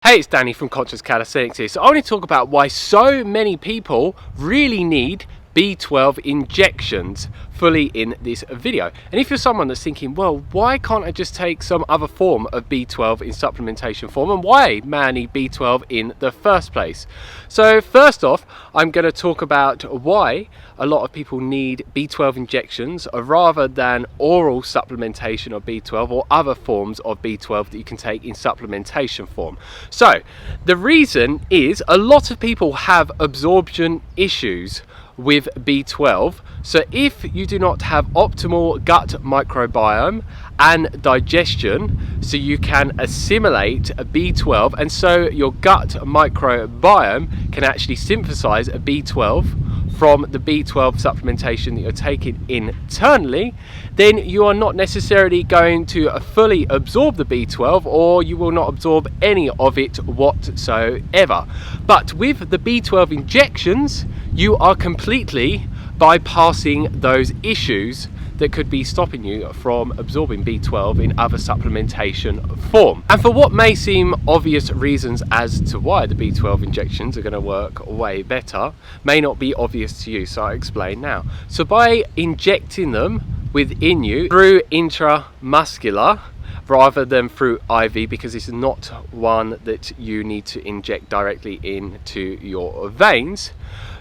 Hey, it's Danny from Conscious Calisthenics here. So I want to talk about why so many people really need B12 injections fully in this video. And if you're someone that's thinking, well, why can't I just take some other form of B12 in supplementation form, and why may I need B12 in the first place? So first off, I'm going to talk about why a lot of people need B12 injections rather than oral supplementation of B12 or other forms of B12 that you can take in supplementation form. So the reason is a lot of people have absorption issues with B12. So if you do not have optimal gut microbiome and digestion, so you can assimilate a B12, and so your gut microbiome can actually synthesize a B12 from the B12 supplementation that you're taking internally, then you are not necessarily going to fully absorb the B12, or you will not absorb any of it whatsoever. But with the B12 injections, you are completely bypassing those issues that could be stopping you from absorbing B12 in other supplementation form. And for what may seem obvious reasons as to why the B12 injections are going to work way better, may not be obvious to you, so I'll explain now. So by injecting them within you through intramuscular rather than through IV, because it's not one that you need to inject directly into your veins,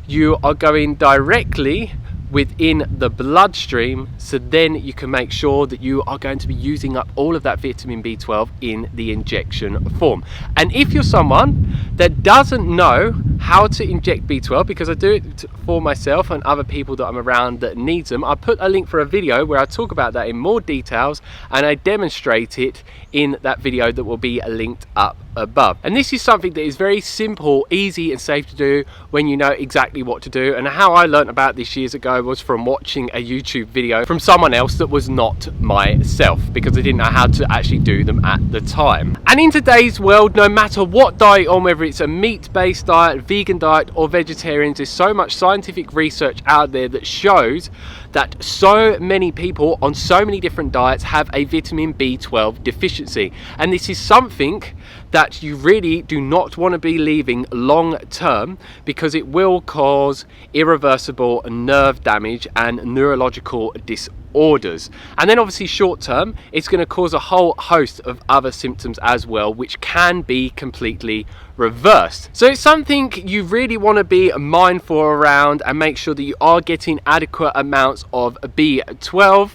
you are going directly within the bloodstream, so then you can make sure that you are going to be using up all of that vitamin B12 in the injection form. And if you're someone that doesn't know how to inject B12, because I do it for myself and other people that I'm around that needs them, I put a link for a video where I talk about that in more details, and I demonstrate it in that video that will be linked up above. And this is something that is very simple, easy and safe to do when you know exactly what to do. And how I learned about this years ago was from watching a YouTube video from someone else that was not myself, because I didn't know how to actually do them at the time. And in today's world, no matter what diet you're on, whether it's a meat-based diet, vegan diet or vegetarian, there's so much scientific research out there that shows that so many people on so many different diets have a vitamin B12 deficiency. And this is something that you really do not want to be leaving long term, because it will cause irreversible nerve damage and neurological disorders. And then obviously short term, it's going to cause a whole host of other symptoms as well, which can be completely reversed. So it's something you really want to be mindful around and make sure that you are getting adequate amounts of B12.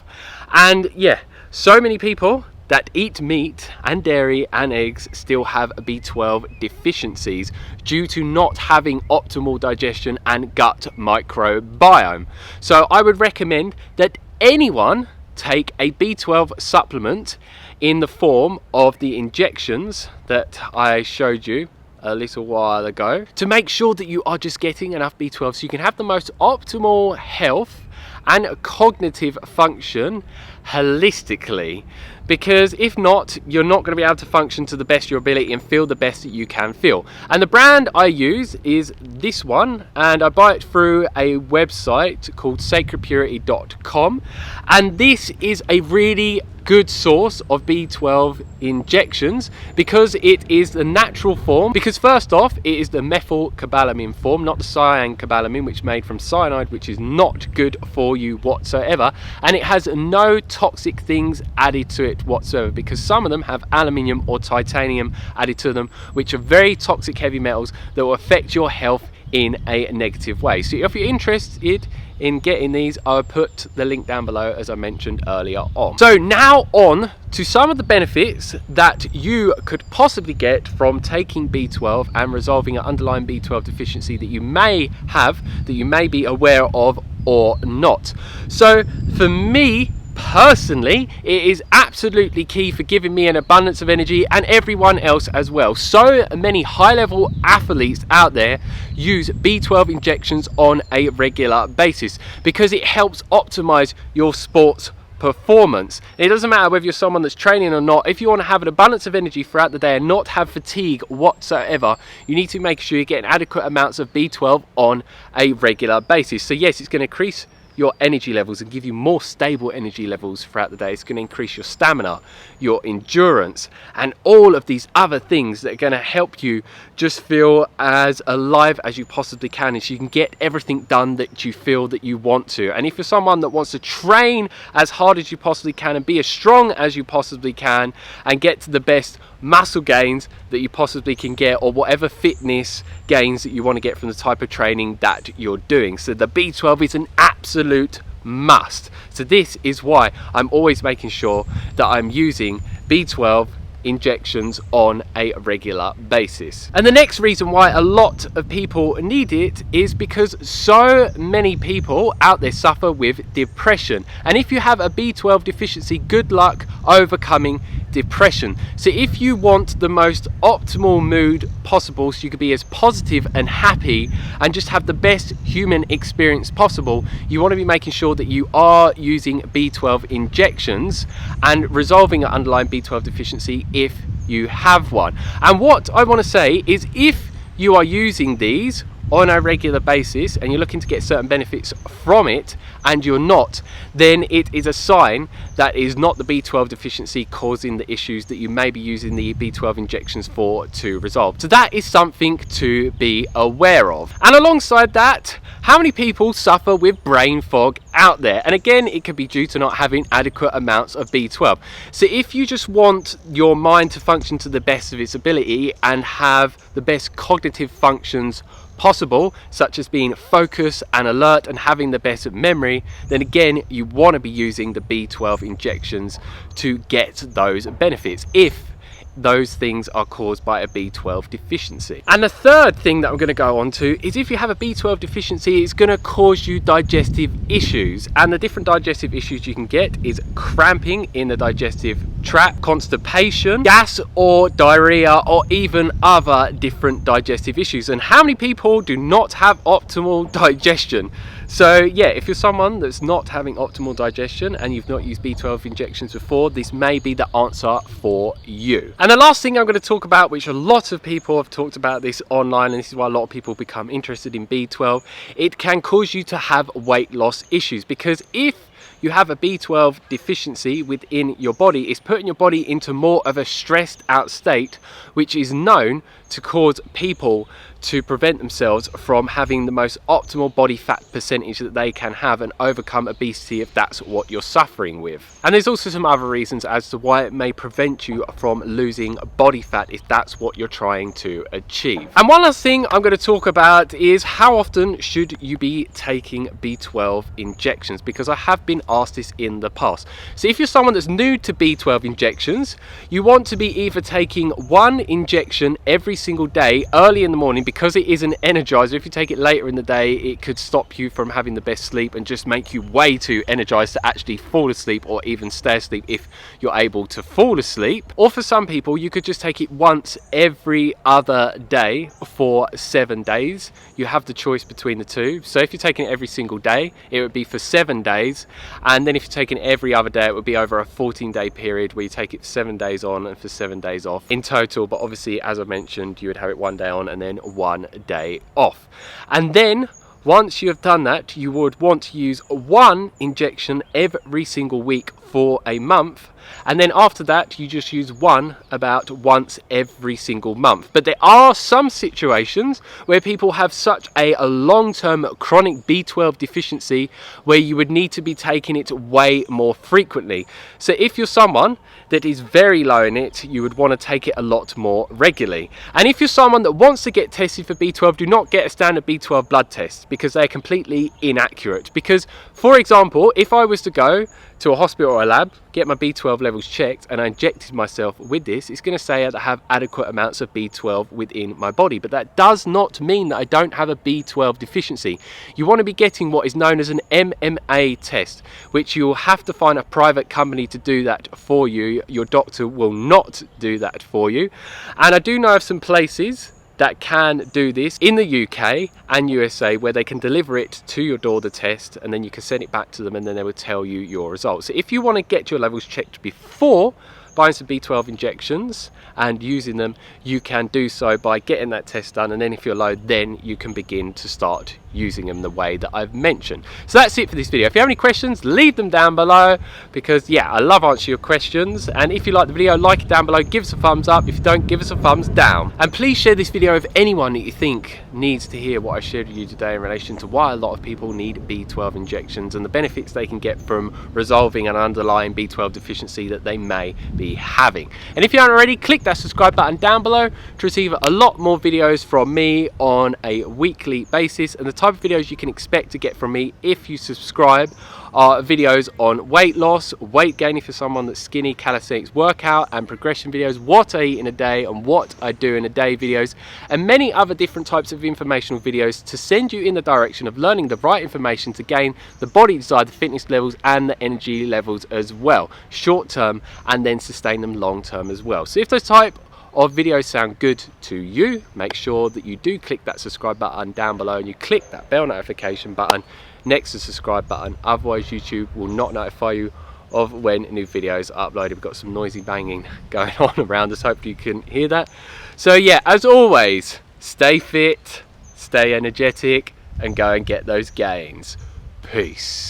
And yeah, so many people that eat meat and dairy and eggs still have B12 deficiencies due to not having optimal digestion and gut microbiome. So I would recommend that anyone take a B12 supplement in the form of the injections that I showed you a little while ago, to make sure that you are just getting enough B12 so you can have the most optimal health and cognitive function holistically. Because if not, you're not going to be able to function to the best of your ability and feel the best that you can feel. And the brand I use is this one, and I buy it through a website called sacredpurity.com, and this is a really good source of B12 injections because it is the natural form. Because first off, it is the methylcobalamin form, not the cyancobalamin, which is made from cyanide, which is not good for you whatsoever, and it has no toxic things added to it whatsoever, because some of them have aluminium or titanium added to them, which are very toxic heavy metals that will affect your health in a negative way. So if you're interested in getting these, I'll put the link down below as I mentioned earlier on. So now on to some of the benefits that you could possibly get from taking B12 and resolving an underlying B12 deficiency that you may have, that you may be aware of or not. So for me personally, it is absolutely key for giving me an abundance of energy, and everyone else as well. So many high-level athletes out there use B12 injections on a regular basis because it helps optimize your sports performance. It doesn't matter whether you're someone that's training or not. If you want to have an abundance of energy throughout the day and not have fatigue whatsoever, you need to make sure you're getting adequate amounts of B12 on a regular basis. So yes, it's going to increase your energy levels and give you more stable energy levels throughout the day. It's going to increase your stamina, your endurance, and all of these other things that are going to help you just feel as alive as you possibly can, as you can get everything done that you feel that you want to. And if you're someone that wants to train as hard as you possibly can and be as strong as you possibly can and get to the best muscle gains that you possibly can get, or whatever fitness gains that you want to get from the type of training that you're doing, so the B12 is an absolute must. So this is why I'm always making sure that I'm using B12 injections on a regular basis. And the next reason why a lot of people need it is because so many people out there suffer with depression, and if you have a B12 deficiency, good luck overcoming depression. So if you want the most optimal mood possible, so you can be as positive and happy and just have the best human experience possible, you want to be making sure that you are using B12 injections and resolving an underlying B12 deficiency if you have one. And what I want to say is, if you are using these on a regular basis and you're looking to get certain benefits from it and you're not, then it is a sign that is not the B12 deficiency causing the issues that you may be using the B12 injections for to resolve. So that is something to be aware of. And alongside that, how many people suffer with brain fog out there? And again, it could be due to not having adequate amounts of B12. So if you just want your mind to function to the best of its ability and have the best cognitive functions possible, such as being focused and alert and having the best memory, then again, you want to be using the B12 injections to get those benefits if those things are caused by a B12 deficiency. And the third thing that I'm going to go on to is, if you have a B12 deficiency, it's going to cause you digestive issues. And the different digestive issues you can get is cramping in the digestive tract, constipation, gas or diarrhea, or even other different digestive issues. And how many people do not have optimal digestion? So yeah, if you're someone that's not having optimal digestion and you've not used B12 injections before, this may be the answer for you. And the last thing I'm going to talk about, which a lot of people have talked about this online, and this is why a lot of people become interested in B12, it can cause you to have weight loss issues, because if you have a B12 deficiency within your body, it's putting your body into more of a stressed out state, which is known to cause people to prevent themselves from having the most optimal body fat percentage that they can have and overcome obesity if that's what you're suffering with. And there's also some other reasons as to why it may prevent you from losing body fat if that's what you're trying to achieve. And one last thing I'm going to talk about is, how often should you be taking B12 injections? Because I have been asked this in the past. So if you're someone that's new to B12 injections, you want to be either taking one injection every single day early in the morning, because it is an energizer. If you take it later in the day, it could stop you from having the best sleep and just make you way too energized to actually fall asleep or even stay asleep if you're able to fall asleep. Or for some people, you could just take it once every other day for 7 days. You have the choice between the two. So if you're taking it every single day, it would be for 7 days. And then if you're taking it every other day, it would be over a 14-day period where you take it for 7 days on and for 7 days off in total. But obviously, as I mentioned, you would have it 1 day on and then 1 day off. And then once you have done that, you would want to use one injection every single week for a month, and then after that you just use one about once every single month. But there are some situations where people have such a long-term chronic B12 deficiency where you would need to be taking it way more frequently. So if you're someone that is very low in it, you would want to take it a lot more regularly. And if you're someone that wants to get tested for B12, do not get a standard B12 blood test, because they're completely inaccurate. Because, for example, if I was to go to a hospital or a lab, get my B12 levels checked, and I injected myself with this, it's going to say that I have adequate amounts of B12 within my body. But that does not mean that I don't have a B12 deficiency. You want to be getting what is known as an MMA test, which you'll have to find a private company to do that for you. Your doctor will not do that for you. And I do know of some places that can do this in the UK and USA, where they can deliver it to your door, the test, and then you can send it back to them, and then they will tell you your results. So if you want to get your levels checked before buying some B12 injections and using them, you can do so by getting that test done, and then if you're low, then you can begin to start using them the way that I've mentioned. So that's it for this video. If you have any questions, leave them down below, because yeah, I love answering your questions. And if you like the video, like it down below, give us a thumbs up. If you don't, give us a thumbs down, and please share this video with anyone that you think needs to hear what I shared with you today in relation to why a lot of people need B12 injections and the benefits they can get from resolving an underlying B12 deficiency that they may be having. And if you haven't already, click that subscribe button down below to receive a lot more videos from me on a weekly basis. And the type of videos you can expect to get from me if you subscribe are videos on weight loss, weight gain if you're someone that's skinny, calisthenics, workout and progression videos, what I eat in a day and what I do in a day videos, and many other different types of informational videos to send you in the direction of learning the right information to gain the body desire, the fitness levels and the energy levels as well, short term, and then sustain them long term as well. So if those type of videos sound good to you, make sure that you do click that subscribe button down below and you click that bell notification button next to the subscribe button, otherwise YouTube will not notify you of when new videos are uploaded. We've got some noisy banging going on around us, hopefully you can hear that. So yeah, as always, stay fit, stay energetic, and go and get those gains. Peace.